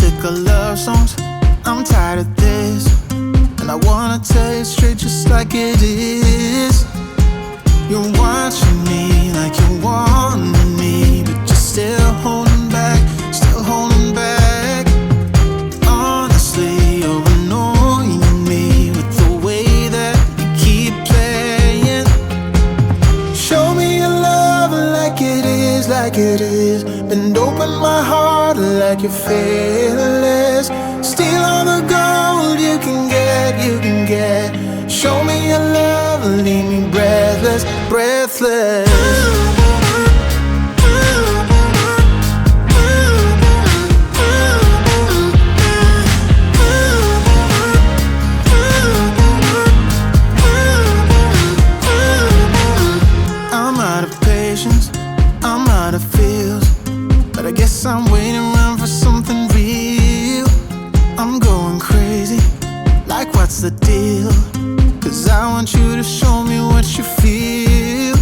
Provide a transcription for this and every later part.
sick of love songs, I'm tired of this, and I wanna tell you straight just like it is. You're watching me like you want me, but you're still holding back, still holding back. Honestly, you're annoying me with the way that you keep playing. Show me your love like it is, like it is. Bend open my heart like you're fearless. Steal all the gold you can get, you can get. Show me your love, leave me breathless, breathless. I'm out of patience, I'm out of feels, but I guess I'm waiting around for something real. I'm going crazy, like what's the deal? 'Cause I want you to show me what you feel.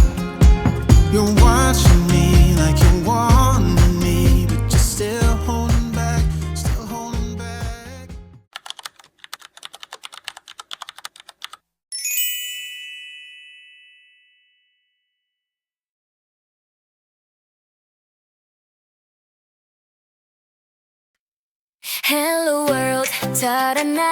You're watching me like you want me, but you're still holding back, still holding back. Hello world, tara na,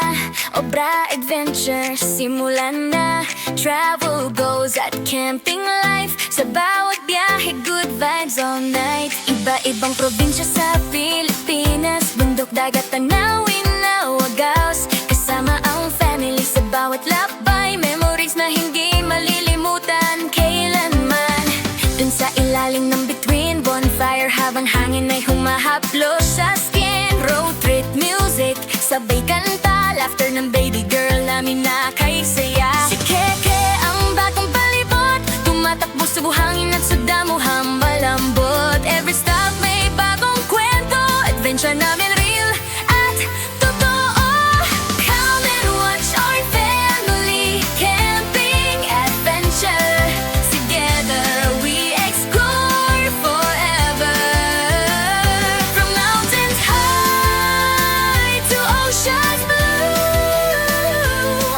obra adventure, simulan na. Travel goes at camping life, sa bawat biyahe good vibes all night. Iba-ibang probinsya sa Pilipinas, bundok, dagat, tanawin na wagas. Kasama ang family sa bawat lakbay, memories na hindi malilimutan kailanman. Dun sa ilalim ng bituin, bonfire habang hangin ay humahaplos sa skin. Road trip music, sabay kanta, laughter ng baby girl namin na kay saya. Si Keke ang batang palibot, tumatakbo sa buhangin at sa damuhang malambot. Every stop may bagong kwento, adventure namin real at totoo. Come and watch our family camping adventure. Together we explore forever. From mountains high to oceans blue,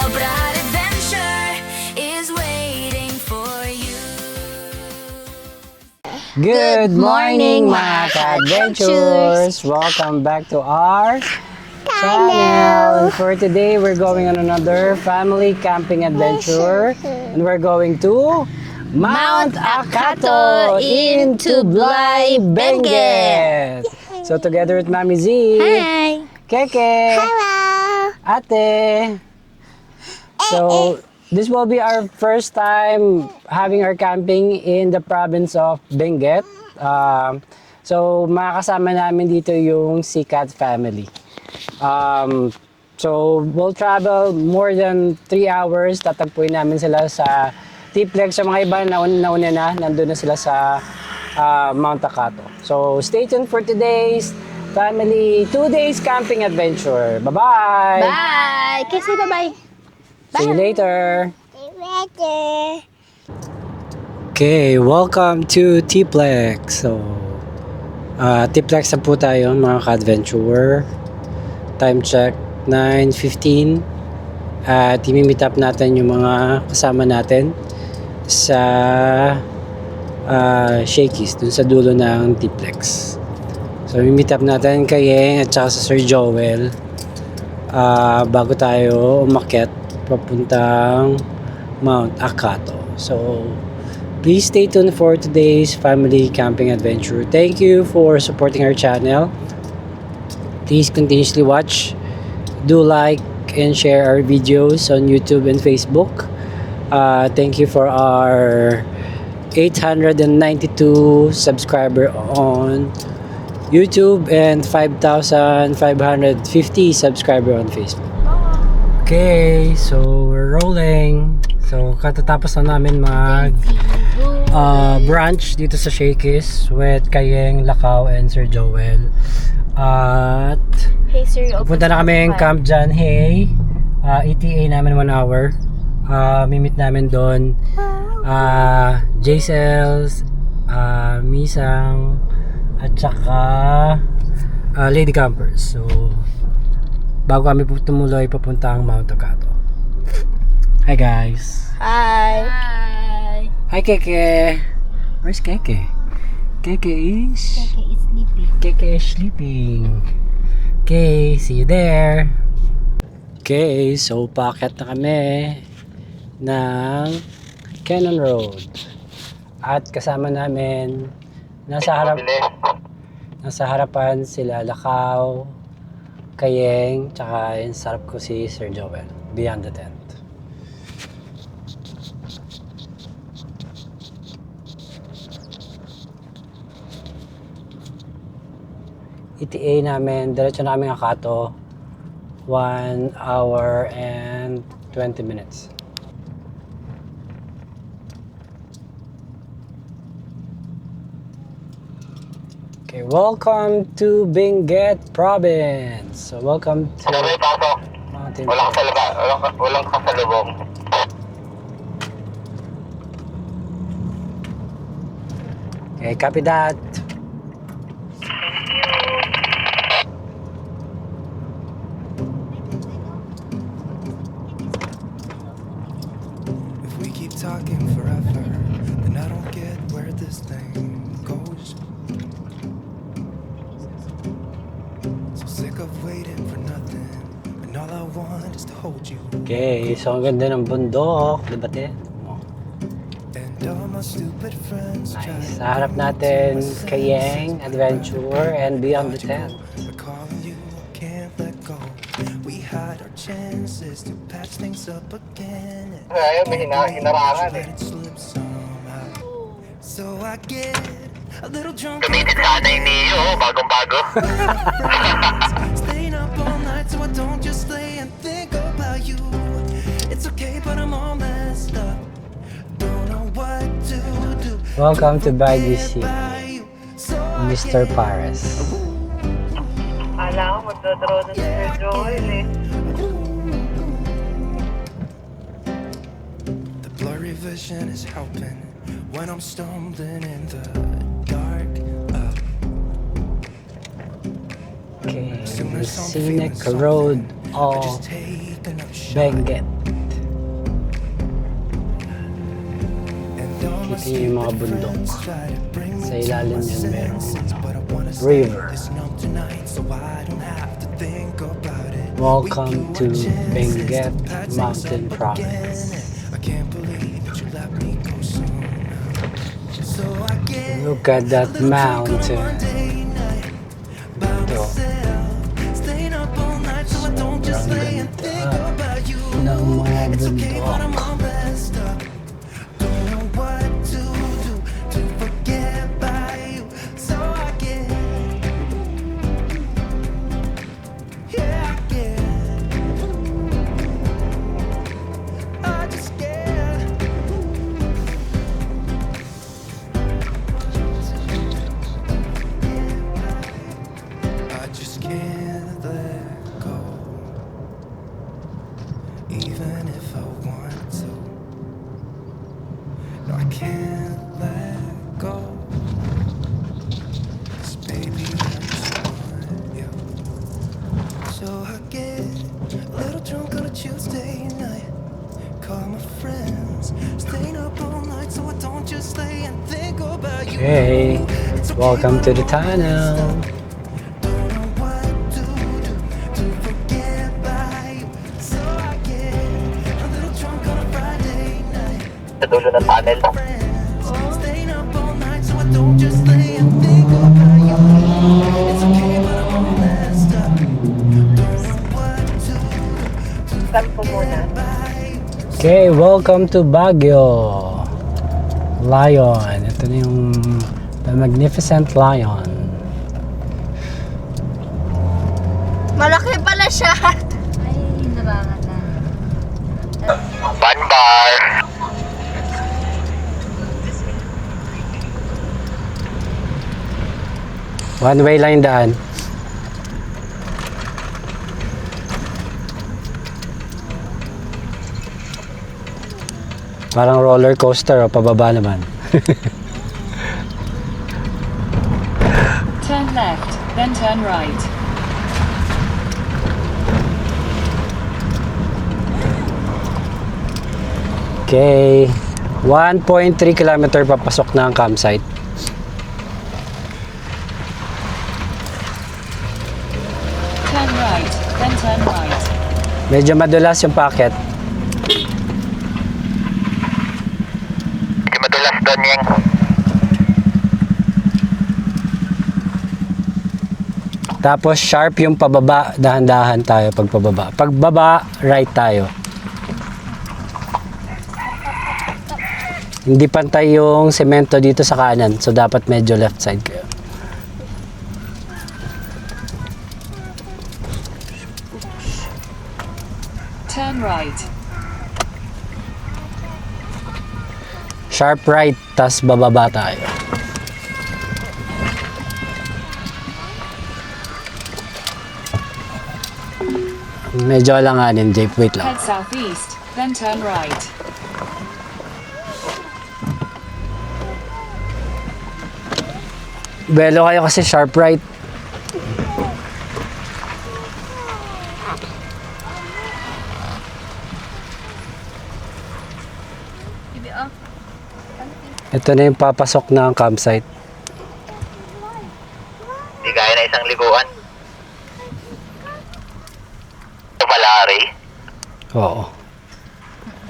a bright adventure is waiting for you. Good morning mga ka-adventures! Welcome back to our channel! For today, we're going on another family camping adventure, and we're going to Mount Acato in Tublay, Benguet! So together with Mami Z, Hi! Keke, Hello! Ate. So this will be our first time having our camping in the province of Benguet. So makakasama namin dito yung Sikat family. So we'll travel more than 3 hours. Tatagpuin namin sila sa Tiplex. Sa mga iba nauna na, nandun na sila sa Mount Acato. So stay tuned for today's family 2 days camping adventure. Bye-bye! Bye! Kasi bye-bye! See you later! Later! Okay, welcome to Tiplex. So, Tiplex na po tayo mga ka-adventurer. Time check, 9:15. At i-meet up natin yung mga kasama natin sa Shakey's, dun sa dulo ng Tiplex. So, i-meet up natin kay Yeng at saka sa Sir Joel bago tayo umakyat papuntang Mount Acato. So, please stay tuned for today's family camping adventure. Thank you for supporting our channel. Please continuously watch, do like, and share our videos on YouTube and Facebook. Thank you for our 892 subscriber on YouTube and 5,550 subscriber on Facebook. Okay, so we're rolling. So katatapos na namin mag brunch dito sa Shakey's with Kayeng, Lakaw, and Sir Joel. At Hey Siri, pupunta na kami yung camp dyan. Hey, ETA namin 1 hour. Mimit namin doon J-Cells, Misang, at saka Lady Campers. So, bago kami tumuloy papuntang Mount Agato. Hi guys! Hi. Hi Keke! Where's Keke? Keke is sleeping. Okay, see you there! Okay, so paakyat na kami ng Cannon Road. At kasama namin nasa harapan sila Lakaw, Kayeng, tsaka yung sarap ko si Sir Joel, Beyond the Tent. ETA namin, diretso na kami Akato, 1 hour and 20 minutes. Okay, welcome to Benguet Province. So, welcome to Mountain Province. Walang kasalubong. Okay, copy that. If we keep talking forever, then I don't get where this thing goes. So sick of waiting for nothing, and all I want is to hold you. Okay, so ang ganda ng bundok, di ba te? And all my stupid friends try Nice. to Sa harap natin, Kayeng, Adventure, and Beyond the Tent. but calling you, I can't let go. We had our chances to patch things up again. And Ayun, may hinarangan let it slip somehow. So I get a little drunk on Gamitin sana yung Neo, bagong-bago. friends, staying up all night so I don't just lay and think about you. It's okay, but I'm all messed up. Don't know what to do. Welcome to Baguio City, By you. So I Mr. Pares. Alam ko, magdodraw na si Sir Joel eh. The blurry vision is helping when I'm stumbling in the dark. Okay, the scenic road of Just take another shot. Benguet. And all my Kita yung mga bundok. friends try to bring me Sa to ilalim my yun merong senses, but I wanna river. stay this numb tonight so I don't have to think about it. Welcome We to do our chances Benguet to patch things Mountain up Province. again. I can't believe that you let me go soon. So I get Look at that a little drunk on a mountain. Monday night by Ito. myself, staying up all night so I don't just lay and think about you. ng mga It's okay, but I'm bundok. all messed up. Don't know what to do to forget about you. So I get, yeah, I get, I just get. I just can't let go. Even if I want to, no, I can't let go. 'Cause baby, I just want you. So I get a little drunk on a Tuesday night. Call my friends, staying up all night so I don't just lay and think about you. Okay, It's okay, welcome to but the I'm all messed tunnel. up. Don't know what to do to forget about you. So I get a little drunk on a Friday night. Sa dulo ng tunnel. Friends, staying up all night so I don't just lay and think about you. It's okay, but I'm all messed up. Don't know what to do Stop ko muna. about you. Okay, welcome to Baguio. Lion. Ito na yung The Magnificent Lion. Malaki pala siya. One bar. One way lang yung daan. Parang roller coaster o pababa naman. Turn left, then turn right. Okay. 1.3 kilometer papasok na ang campsite. Turn right, then turn right. Medyo madulas yung packet. Hindi madulas doon yung Tapos sharp yung pababa, dahan-dahan tayo pag pababa. Pag baba, right tayo. Hindi pantay yung semento dito sa kanan, so dapat medyo left side kayo. Turn right. Sharp right, tas bababa tayo. Medyo alanganin, Jake. Wait lang. Head southeast, then turn right. Belo kayo kasi sharp right. Ito na yung papasok ng campsite. hindi kaya na isang liguan. Ito pala, Ray. Oo.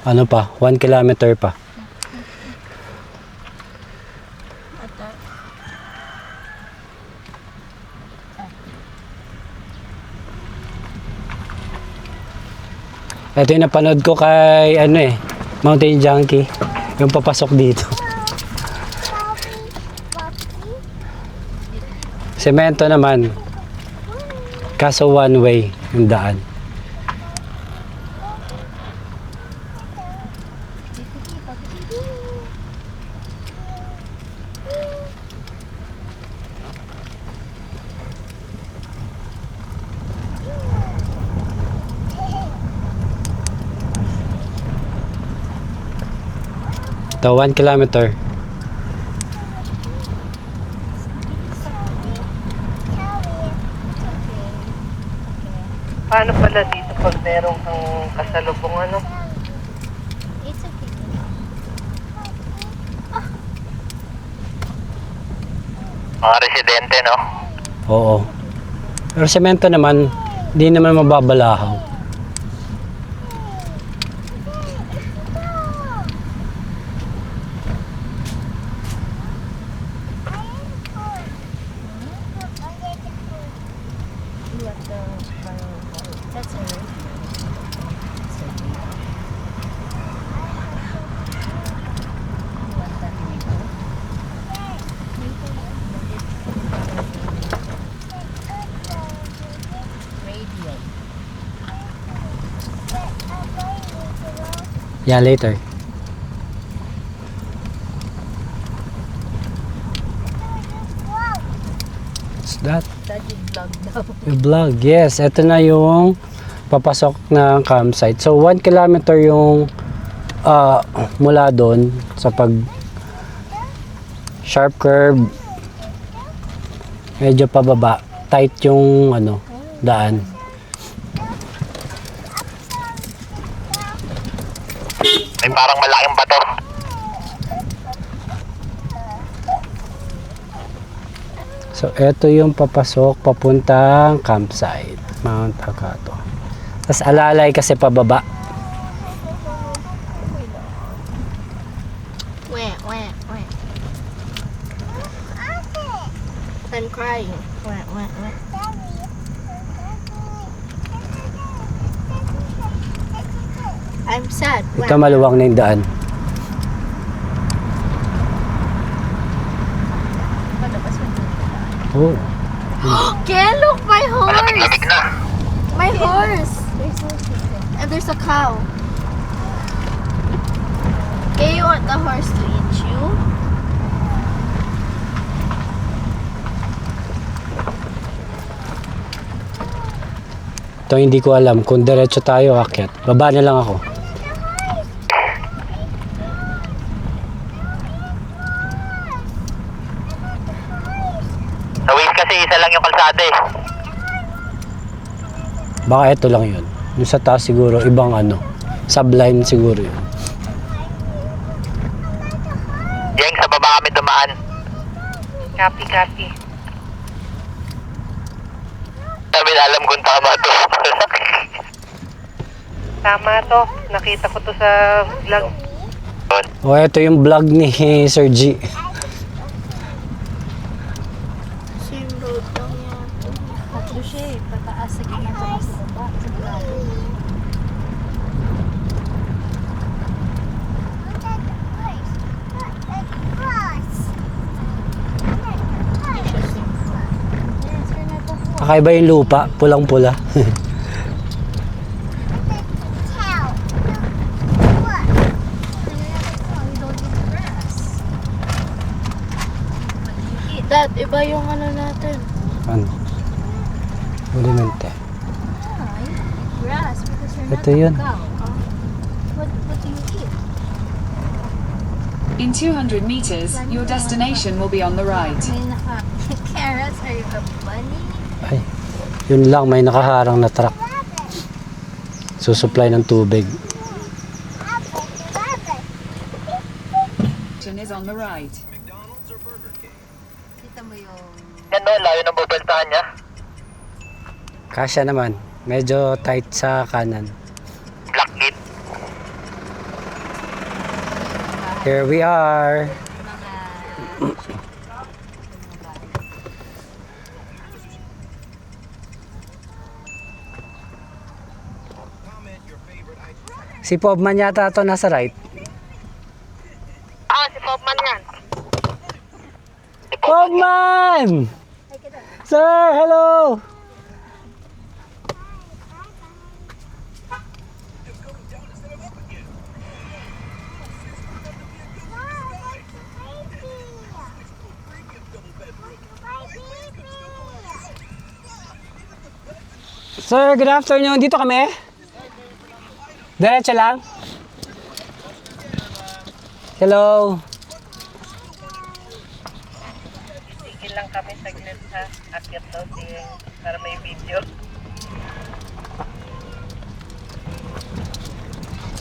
Ano pa? 1 kilometer pa. Ito yung napanood ko kay Mountain Junkie. Yung papasok dito. Semento naman. Kaso one way yung daan. Ito, 1 kilometer. Paano pala dito pag merong kang kasalubong ano? Mga residente, no? Oo. Pero semento naman, di naman mababalahaw. Yeah, later. What's that? Yung vlog, yes. Ito na yung papasok ng campsite. So, 1 kilometer yung mula doon sa pag sharp curve. Medyo pababa. Tight yung daan. May parang malaking bato. So, ito yung papasok papuntang campsite, Mount Agato. Tapos alalay kasi pababa. Wah, wah, wah. I'm crying. Wah, wah, wah. I'm sad. Ito maluwang na yung daan. Oh. Ken, look, my horse! Malamig-lamig na. My horse! And there's a cow. Okay, you want the horse to eat you? Ito hindi ko alam kung diretso tayo akyat. Baba na lang ako. Sa Waze kasi isa lang yung kalsada Baka ito lang yun. Yung sa taas siguro, ibang ano. Subline siguro yun. Jeng, sa baba kami dumaan. Copy, copy. Sabi na alam kung tama to. Tama to. Nakita ko to sa vlog. O, ito yung vlog ni Sir G. Same road lang yan. Tatlo siya eh. Pataas sa gina sa baba. Sa gulado. Kakaiba yung lupa, pulang-pula. Dad, iba yung ano natin. Ano? Bulimente. Grass, because you're Ito yun. What do you eat? In 200 meters, your destination will be on the right. May naka... Carrots, are you a bunny? Ay, yun lang, may nakaharang na truck. Susupply ng tubig. Destination is on the right. Kita mo yung... Yan no, layo ng bubeltahan niya. Kasya naman. Medyo tight sa kanan. Black gate. Here we are. Si Pobman yata ito nasa right. Ah, si Popman yan. Pobman! Sir, hello! Sir, good afternoon. Dito kami. Diretso lang. Hello. Tigil lang kami saglit ha. Akyat daw si para may video.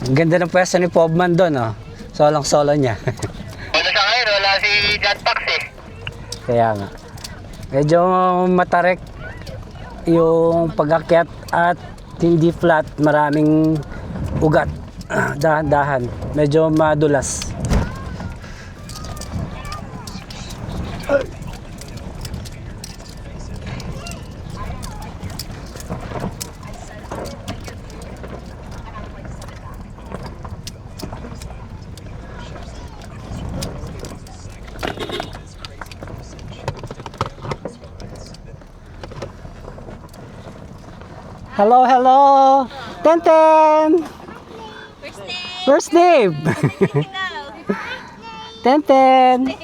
Ang ganda ng pwesto ni Pobman doon, oh. Solong-solo niya. Wala sa ngayon, wala si John Pax eh. Kaya nga. Medyo matarek yung pag-akyat at hindi flat. Maraming ugat. Dahan-dahan. Medyo madulas. Hello, hello. Tenten. First name. Tenten.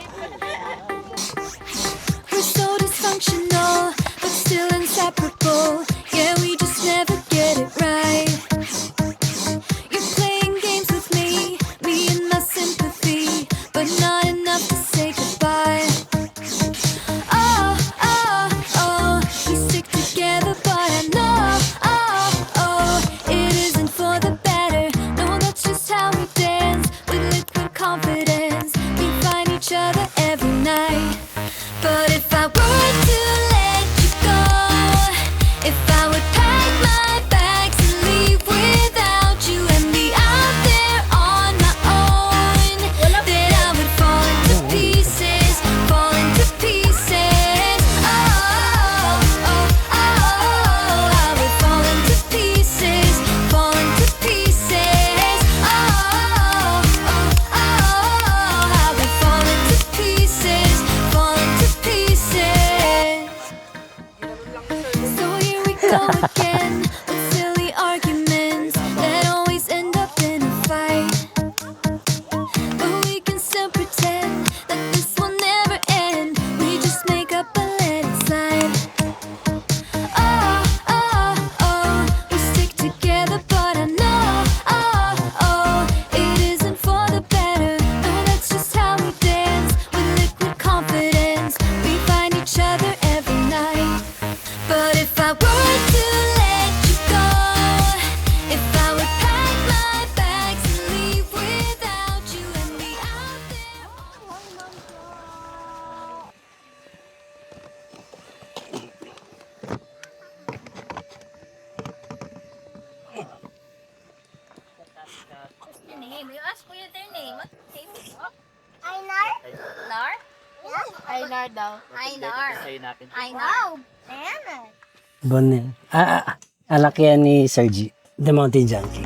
We're so dysfunctional, but still inseparable. Yeah, we just never get it right. You're playing games with me and my sympathy, but not enough to say goodbye. Oh, oh, oh, we stick together, but I know, oh, oh, it isn't for the better. No, that's just how we dance with liquid confidence. We find each other every night. But if I were to let you go, if I would pack my bags and leave without you and be out there on my own, then I would fall into pieces, fall into pieces. Oh, oh, oh, I would fall into pieces, fall into pieces. Oh, oh, oh, I would fall into pieces, fall into pieces. So here we go again with silly arguments that always end up in a fight. But we can still pretend that this will never end. We just make up and let it slide. Oh, oh, oh, we stick together, but I know, oh, oh, it isn't for the better. No, that's just how we dance with liquid confidence. We find each other every night. But if I were to let you What's your name? Ainar? Nar? Ainar daw. Ainar. Ainar. Ainar. Bonel. Anak yan ni Sergi, The Mountain Junkie.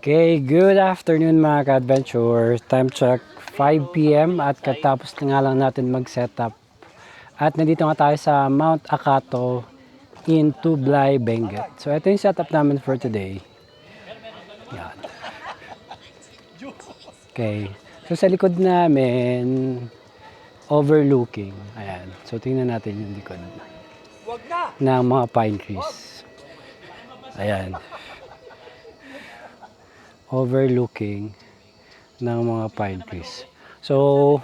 Okay, good afternoon mga ka-adventure. Time check 5 p.m. at katapos na nga lang natin mag-setup. At nandito nga tayo sa Mount Akato in Tublai, Benguet. So ito yung setup namin for today. Yan. Okay. So sa likod namin, overlooking. Ayan. So tingnan natin yung likod ng mga pine trees. Ayan. Overlooking ng mga pine trees. So,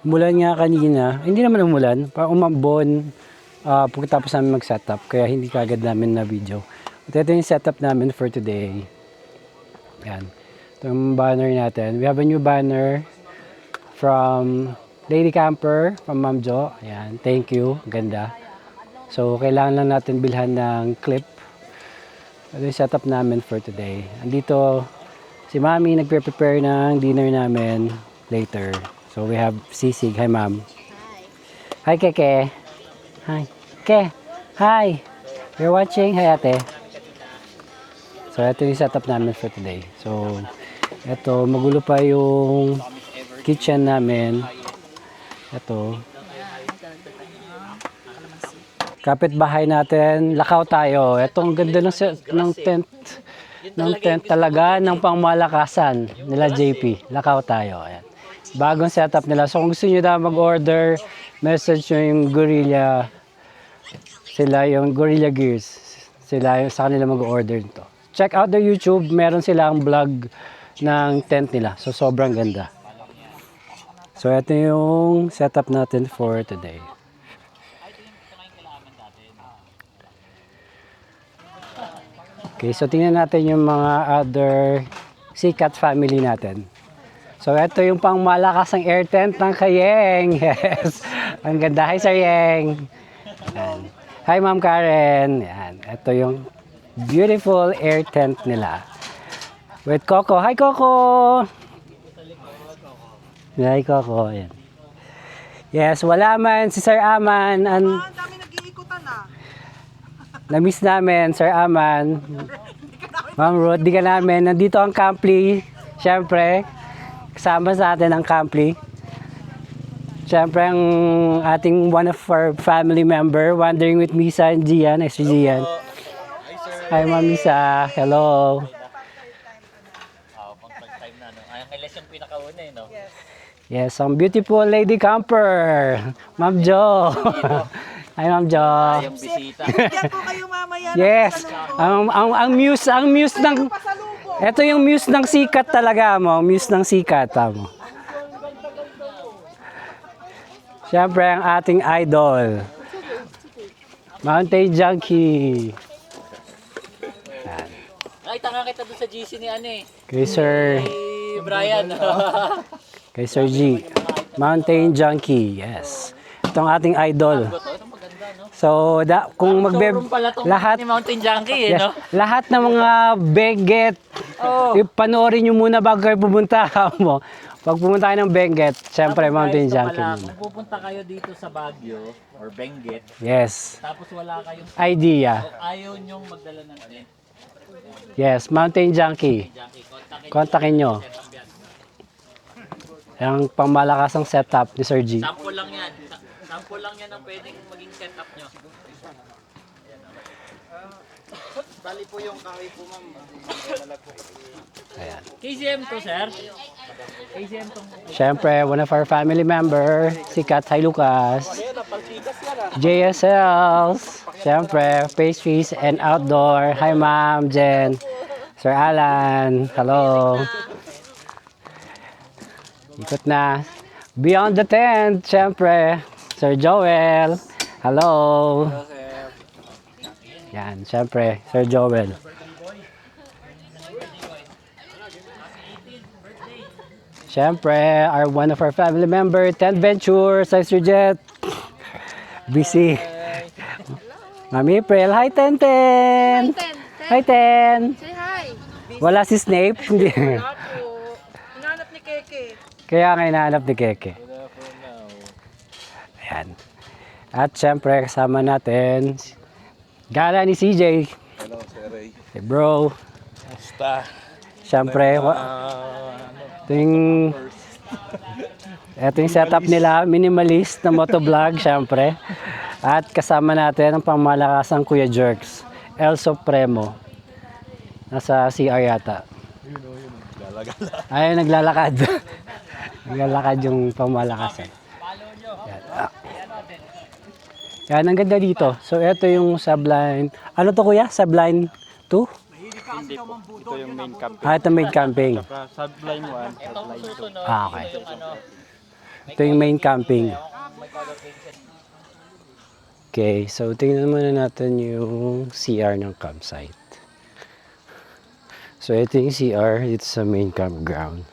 umulan nga kanina. Hindi naman umulan. Parang umambon pagkatapos namin mag-setup. Kaya hindi kagad namin na video. But ito yung setup namin for today. Yan. Ito yung banner natin. We have a new banner from Lady Camper, from Ma'am Jo. Ayan. Thank you. Ganda. So, kailangan lang natin bilhan ng clip. Ito yung setup namin for today. Andito si Mami nagpe-prepare ng dinner namin later. So we have Sisig. Hi Ma'am. Hi Keke. Hi. Ke. Hi. You're watching. Hi Ate. So ito yung setup namin for today. So ito magulo pa yung kitchen namin. Ito. Kapitbahay natin, lakaw tayo. Itong ganda ng tent. Ng tent talaga, ng pangmalakasan nila JP. Lakaw tayo. Ayan. Bagong setup nila. So kung gusto nyo na mag-order, message nyo yung Gorilla. Sila yung Gorilla Gears. Sila yung sa kanila mag-order nito. Check out their YouTube. Meron silang vlog ng tent nila. So sobrang ganda. So ito yung setup natin for today. Okay, so tingnan natin yung mga other Sikat family natin. So ito yung pang malakasang air tent ng Kayeng. Yes. Ang ganda. Hi Sir Yeng. Yan. Hi Ma'am Karen. Yan. Ito yung beautiful air tent nila. With Coco. Hi Coco. Nay Coco, yan. Yes, wala man si Sir Aman. Ang dami nag-iikutan na. Na-miss namin, Sir Aman. Ma'am Ruth, di ka namin. Nandito ang Campli. Siyempre, kasama sa atin ang Campli. Siyempre, ang ating one of our family member, wandering with Misa and Gian, extra Gian. Hi, Ma'am Misa. Hello. Yes, ang beautiful lady camper. Ma'am Jo. Hi, Ma'am Jo. Bigyan ko kayo mamaya ng Yes. pasalubong. Ang muse ng Pasalubong. ito yung muse ng sikat talaga mo, muse ng sikat mo. Siyempre ang ating idol. Mountain Junkie. Ay, tanga kita doon sa GC ni ano eh. Kay Sir, Si Brian. kay Sir G. Mountain Junkie, yes. Ito ang ating idol. So, kung Showroom pala tong lahat, ni Mountain Junkie eh, yes, no? lahat ng mga Benguet, panoorin nyo muna bago kayo pumunta mo. Pag pumunta kayo ng Benguet, syempre Tapos Mountain guys, ito Junkie pala, muna. Kung pupunta kayo dito sa Baguio or Benguet, Yes, tapos wala kayong idea. ayaw nyong magdala ng tent, Yes, Mountain Junkie. Junkie, Kontakin nyo. Ang pangmalakasang setup ni Sir G. Sample lang yan. Sample lang yan ang pwedeng maging setup nyo. Bali po yung kahoy po, ma'am. Ayan. KCM to, sir. KCM to. Siyempre, one of our family member, si Kat Hay Lucas. JSLs. Siyempre, pastries and outdoor. Hi, Ma'am Jen. Sir Alan. Hello. Ikot na. Beyond the tent, siyempre. Sir Joel. Hello. Yan, siyempre, Sir Joel. Siyempre, one of our family member, Tent Ventures, Sir Jet. Busy. Mami April, hi Ten Ten. Hi Ten. Say hi. Wala si Snape. Hindi. Hinanap ni Keke. Kaya nga hinahanap ni Keke. Ayan. At syempre, kasama natin, gala ni CJ. Hello, Sir Ray. Si bro. Basta. Syempre, ito yung setup nila, minimalist na motovlog, syempre. At kasama natin ang pangmalakasang Kuya Jerks, El Supremo. Nasa CR yata. Ayun, naglalakad. Naglalakad yung pangmalakasan. Yan. Yan, ang ganda dito. So, ito yung subline. Ano to kuya? Subline 2? Ito yung main camping. Ito main camping. Subline 1, subline 2. Okay. Ito yung main camping. Okay, so tingnan muna natin yung CR ng campsite. So ito yung CR, ito sa main campground.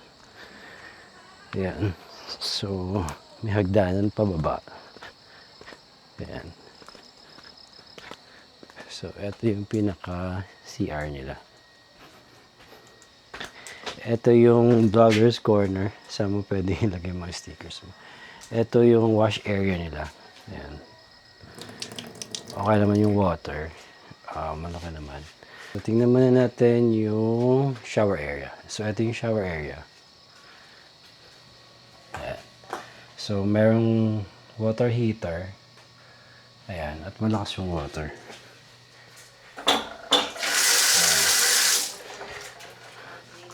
Ayan. So, may hagdanan pababa. Ayan. So, ito yung pinaka CR nila. Ito yung vlogger's corner. Saan mo pwede ilagay mga stickers mo. Ito yung wash area nila. Ayan. Okay naman yung water. Malaki naman. So, tingnan muna natin yung shower area. So, ito yung shower area. Ayan. So, merong water heater. Ayan. At malakas yung water.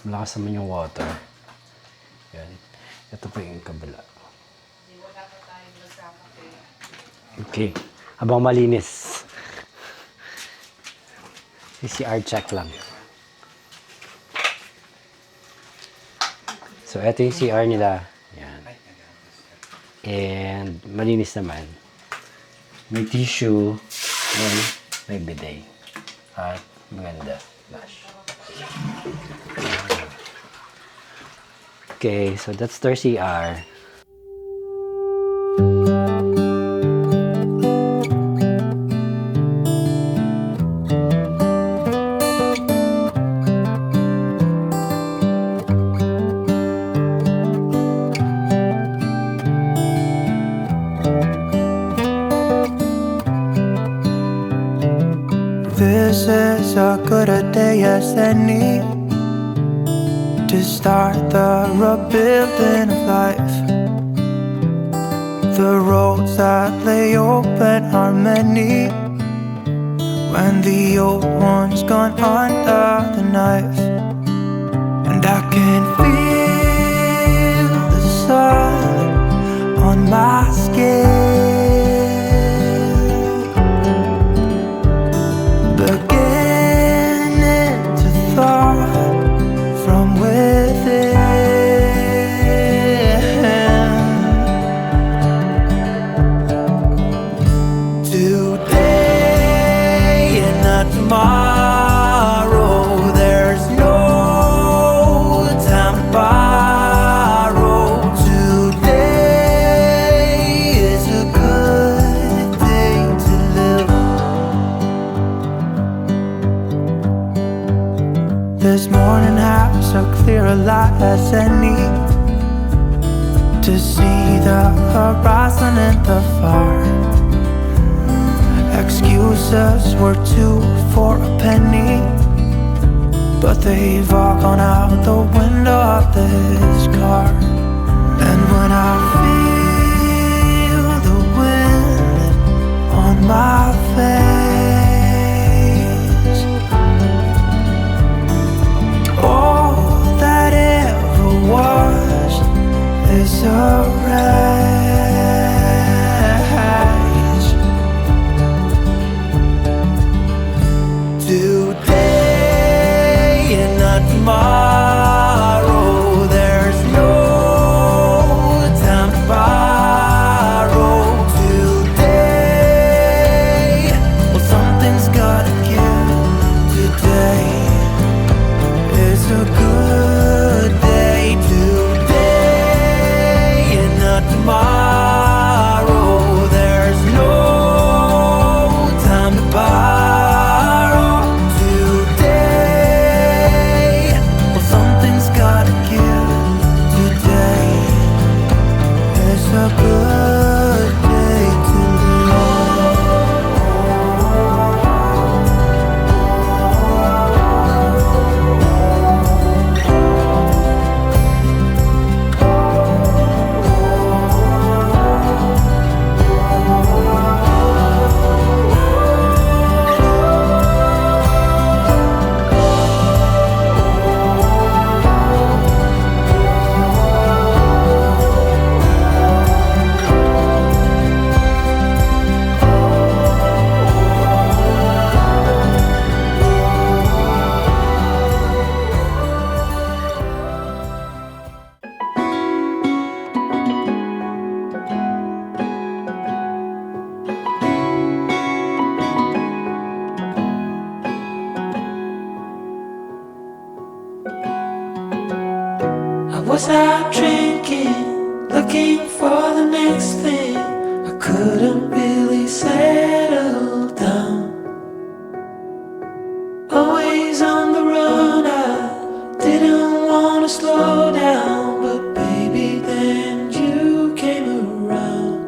Malakas naman yung water. Ayan. Ito po yung kabila. Okay. Habang malinis. CCR check lang. So, ito yung CR nila. Yan. And, malinis naman. May tissue. Yan. May bidet. At, maganda. Flash. Okay, so that's their CR. a good a day as any to start the rebuilding of life. The roads that lay open are many when the old one's gone under the knife. And I can feel the sun on my skin, beginning to thaw from within. Today and not tomorrow, there's no time to borrow. Today is a good day to live. This morning has a clearer light as any to see the horizon and the far. Excuses were 2 for a penny, but they've all gone out the window of this car. And when I feel the wind on my face, all that ever was is a race. Today and not tomorrow, there's no time to borrow. Today, well, something's gotta give. Today is a good day. Today and not tomorrow, there's no time to borrow. Today, well, something's gotta give. Today is a good day to I was out drinking, looking for the next thing. I couldn't really settle down. Always on the run, I didn't want to slow down. But baby, then you came around.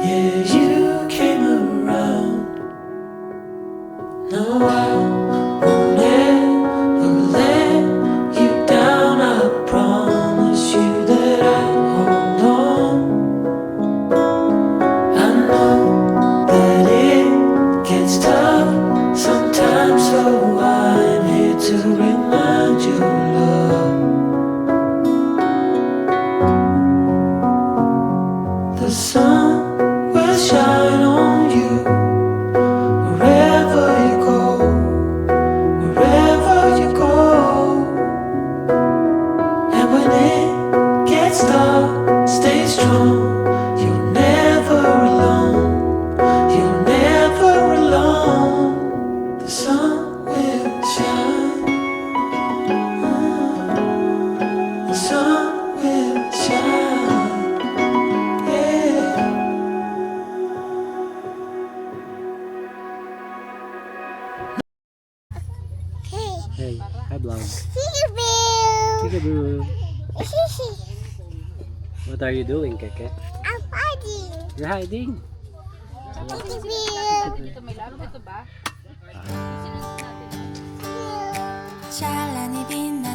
Yeah, you came around. No, I won't ever let you down. I promise you that I'll hold on. I know that it gets tough sometimes, so I'm here to remind you, love. The sun will shine on you wherever you go, wherever you go. And when it gets dark, stay strong. You're never alone. You're never alone. The sun will shine. The sun will shine. Yeah. Hey, hi vlog. Peekaboo. What are you doing, Keke? I'm hiding. You're hiding. Dito may lalo. Ito ba?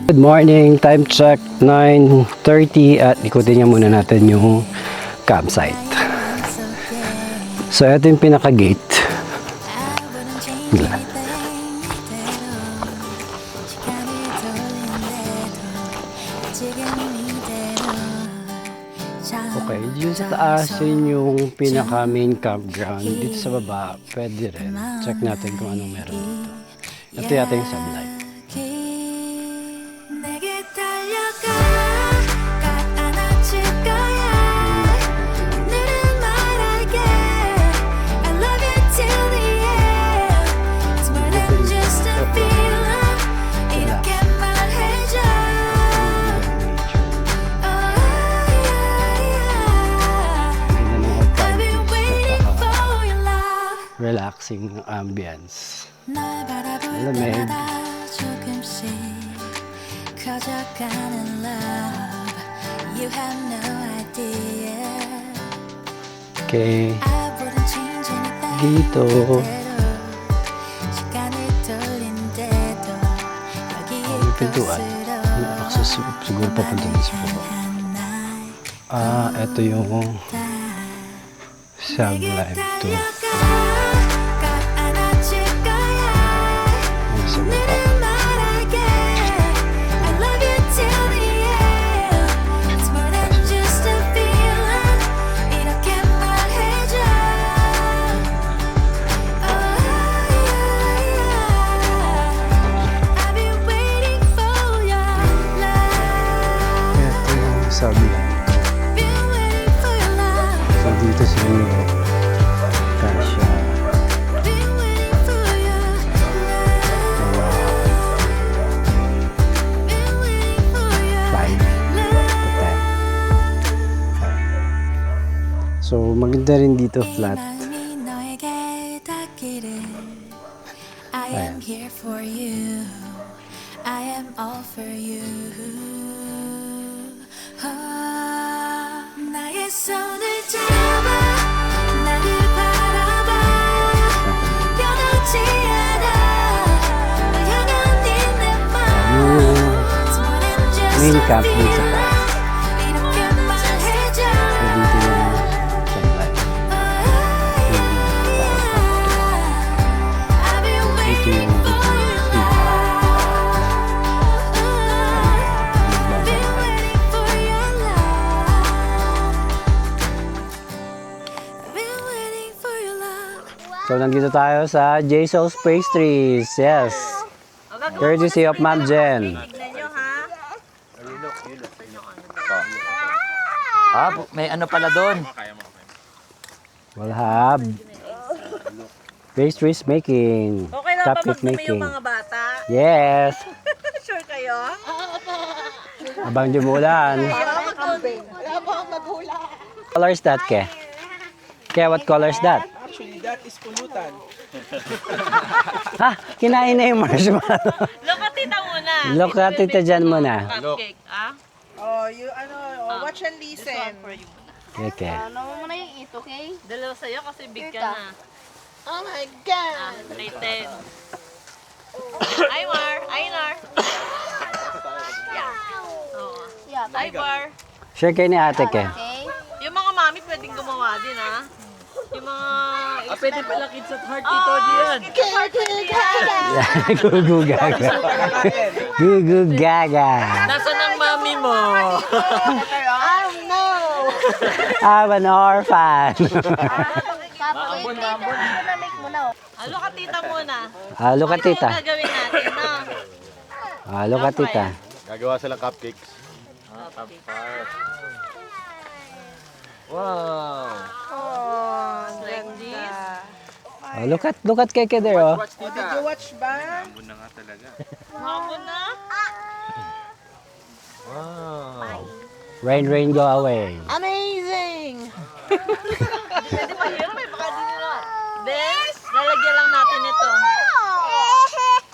Good morning, time check 9:30 at ikutin niya muna natin yung campsite. So ito yung pinaka-gate. Okay, dito sa taas yun yung pinaka-main campground. Dito sa baba, pwede rin. Check natin kung anong meron dito. Ito yata yung sunlight. 내게 달려가 꽉 안아줄 거야 오늘은 말할게 I love you till the end It's more than just a feeling 이렇게 말해줘 Oh yeah I've been waiting for your love Relaxing ambience. 날 바라볼 lamig. 때마다 조금씩 커져가는 love You have no idea Okay, I wouldn't change anything dito. 시간을 돌린대도 여기에 Yung pintuan. Access siguro papunta din sa baba. Ah, ito yung sublime to. Sa baba. Ito yung sublime. So dito sa inyo, kasya. So maganda rin dito flat. I am here for you. I am all for you. 나의 손을 잡아 나를 바라봐 변하지 않아 널 향한 네 맘 It's more than just Main a camp din sa feeling taas. 이렇게 말해줘 So dito yung sunlight. I've been Ito waiting yung for your love Been waiting for your love I've been waiting for your love So nandito tayo sa Jaiso's Pastries. Yes. Courtesy of Ma'am Jen. Tignan nyo ha. Ah, may ano pala doon. We'll have pastries making. Okay lang ba Cupcake magdumi making. yung mga bata? Yes. Sure kayo? Abang dumulan. Wala po ang maghula. Color is that, Ke? Ke, what color is that? Actually, that is pulutan. Ha? Kinain na yung marshmallow. Look at tita muna. Look at tita dyan muna. Cupcake, ah? Oh, you watch and listen. Okay. Ano mo na yung ito, okay? Dalawa sa'yo kasi big ka Tita. na. Oh my God! Rated. Aymar, Aynar. Yeah. Oo. Yeah, Aybar. Share kayo ni ate, Ke. okay? Yung mga mami pwedeng gumawa din, ha? Yung mga... Pwede pala kids at heart dito diyan. Gugu gaga. Gugu gaga. Nasaan ang mami mo? I'm an orphan. Maambon, maambon. Look at tita muna. Look at tita. Ito yung gagawin natin, no? Look at tita. Gagawa silang cupcakes. Wow. Like this. Look at Keke there, oh. Did you watch ba? Ambon na nga talaga. Mabon na? Wow. Rain, go away. Amazing! Pwede mahirap eh, baka di nila. Then, lalagyan lang natin ito.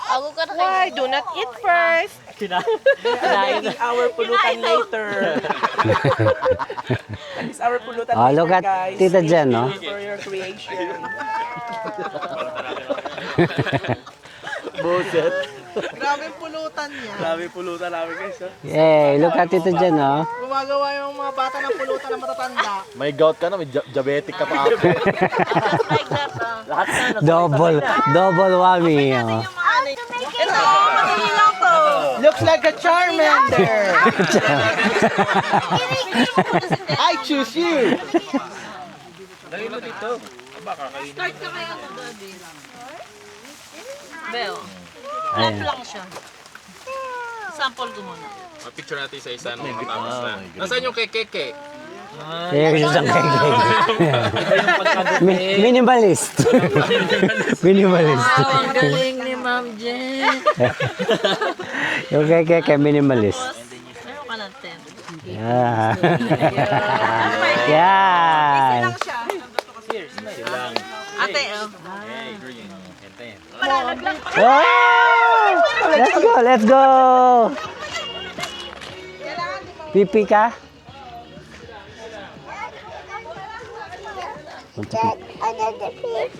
Ako ka na Why? Do not eat first. Making our pulutan later. That is our pulutan Oh, later, look at guys. Tita Jen, no? Thank you for your creation. Buset. Grabe yung pulutan niya. Grabe pulutan namin guys. Ha? Yay, look at Tita Jen, no? Gumagawa yung mga bata ng pulutan na matatanda. May gout ka na, may diabetic ka pa ako. Just like that, Double whammy. Oh. Ito, madali lang to. Looks like a Charmander. I choose you. Start ka kaya mo, Daddy. Beo. Ayan. Lang siya. Sample ko muna. Picture natin sa isa nung matapos na. Nasaan yung keke? Here's ang Minimalist. Minimalist. Wow, ang galing ni Ma'am Jen. Yung kay minimalist. Meron ka ng 10. Yeah. Yeah. Lang siya. Ate, oh. Oh! Let's go, let's go. Pipi ka? Want to pee?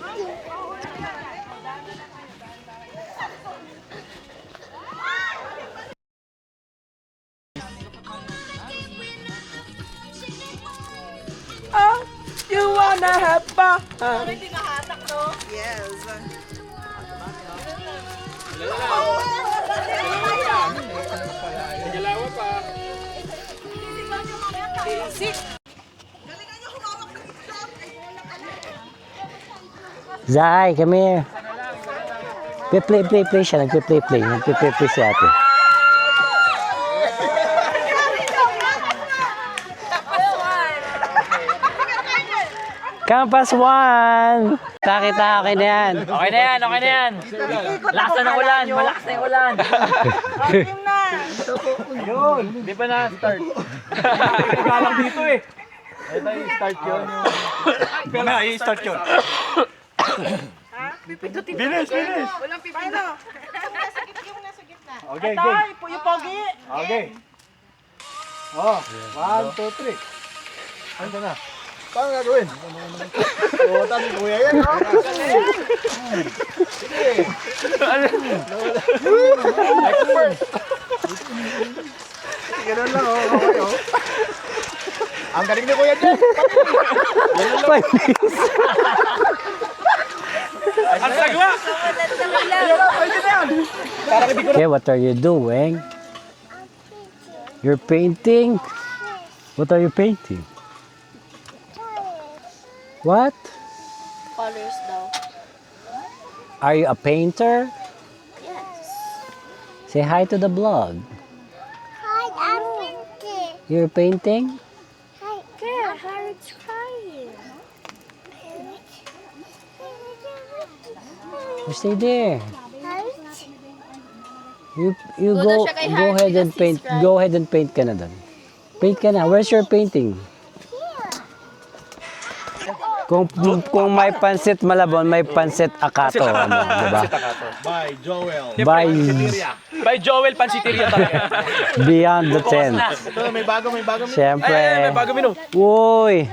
You wanna have fun? Yes. Zai, come here. Play siya. Nagpe-play. Nagpe-play si ate. Campus 1! Kita, okay na yan. Okay na yan. Lakas na ng ulan. Malakas na yung ulan. Ayun. Di pa na-start. Galang dito eh. Ito yung start yun. Kaya i-start yun. Bilis. Walang pipino. Yung nasa gitna. Okay, go. Yung pogi. Okay. Oh, 1, 2, 3. Ano na? Paano gagawin? Oo, tani kuya yan. Expert. Ganun lang, okay, oh. Ang galing ni kuya dyan. Ang sagwa. Okay, what are you doing? You're painting? What are you painting? What? Colors daw. Are you a painter? Yes. Say hi to the vlog. Hi, I'm painting. You're painting? Hi, girl, how it's crying. You stay there. You Go go daw siya kay Heart ahead and because paint. he's crying. Go ahead and paint ka na doon. Paint ka na. Where's your painting? Kung may pansit Malabon, may pansit Akato, ano, diba? By Joel. By Joel Pansiteria talaga. Beyond the 10. Ito, may bago. Siyempre. Ay, may bago menu. Uy!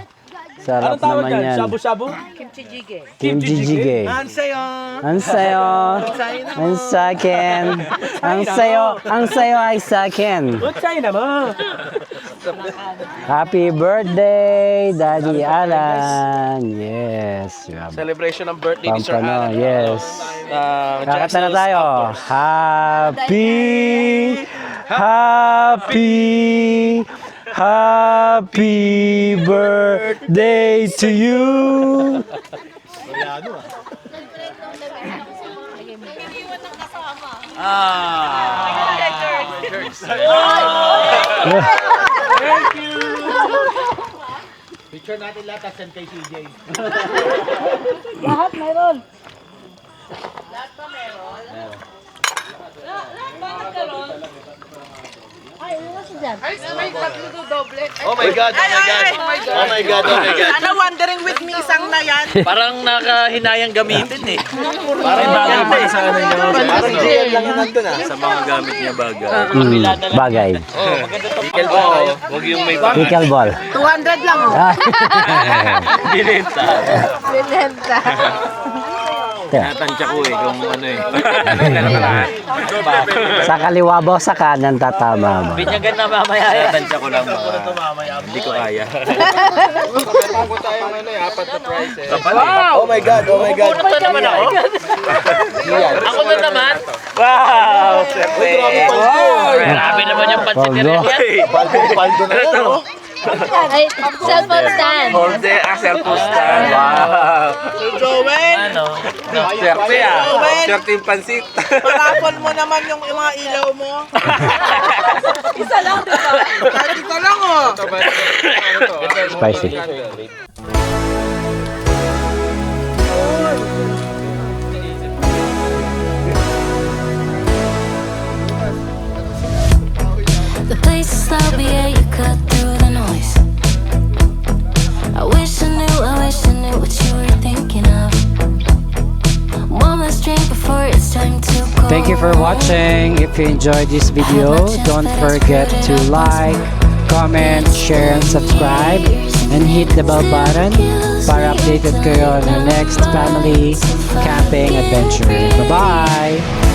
Sarap Anong tawag naman yan? yan. Shabu-shabu? Kimchi jjigae. Kimchi jjigae. Ansayo. Ang sayo. Ang sakin. Ang sayo ay sakin. Utsay naman. Happy birthday, Daddy Alan. Yes. Celebration ng birthday ni Sir Pampano, Alan. yes. Kakanta na tayo. Happy birthday to you. Thank you. Picture natin lahat at send kay CJ. Lahat meron. Lahat ba nagkaroon? Ay, Oh my God, oh my God. Oh my God, oh my God. Ano, wandering with me, isang na yan. Parang nakahinayang gamitin eh. Parang bagay pa sa ano nyo. Parang jail lang yun nandun ah. Sa mga gamit niya bagay. Bagay. Pickle ball. Huwag yung may bagay. Pickleball. 200 lang, oh. Binenta. Binenta. Natansya ko eh kung ano eh. Sa kaliwa mo, sa kanan tatama mo. Binyagan na mamaya. Natansya ko lang mga. Hindi ko kaya. Meron po tayong ano eh, 4 na price eh. Wow! Oh my God, oh my God. Puno pa naman ako? Ako na naman? Wow! Wow! Grabe naman yung pansit ni Relian. Paldo na yan, oh. Ay, cellphone stand. Cellphone stand. Wow! Joel, Ano? Swerte ah. Swerte yung pansit. parapon mo naman yung mga ilaw mo. Isa lang, di ba? Kahit isa lang, oh. Spicy. The place is sloppy, yeah, you cut through the noise. I wish I knew what you were thinking of. One last drink before it's time to go. Thank you for watching. If you enjoyed this video, don't forget to like, comment, share, and subscribe. And hit the bell button para updated kayo on our next family camping adventure. Bye-bye!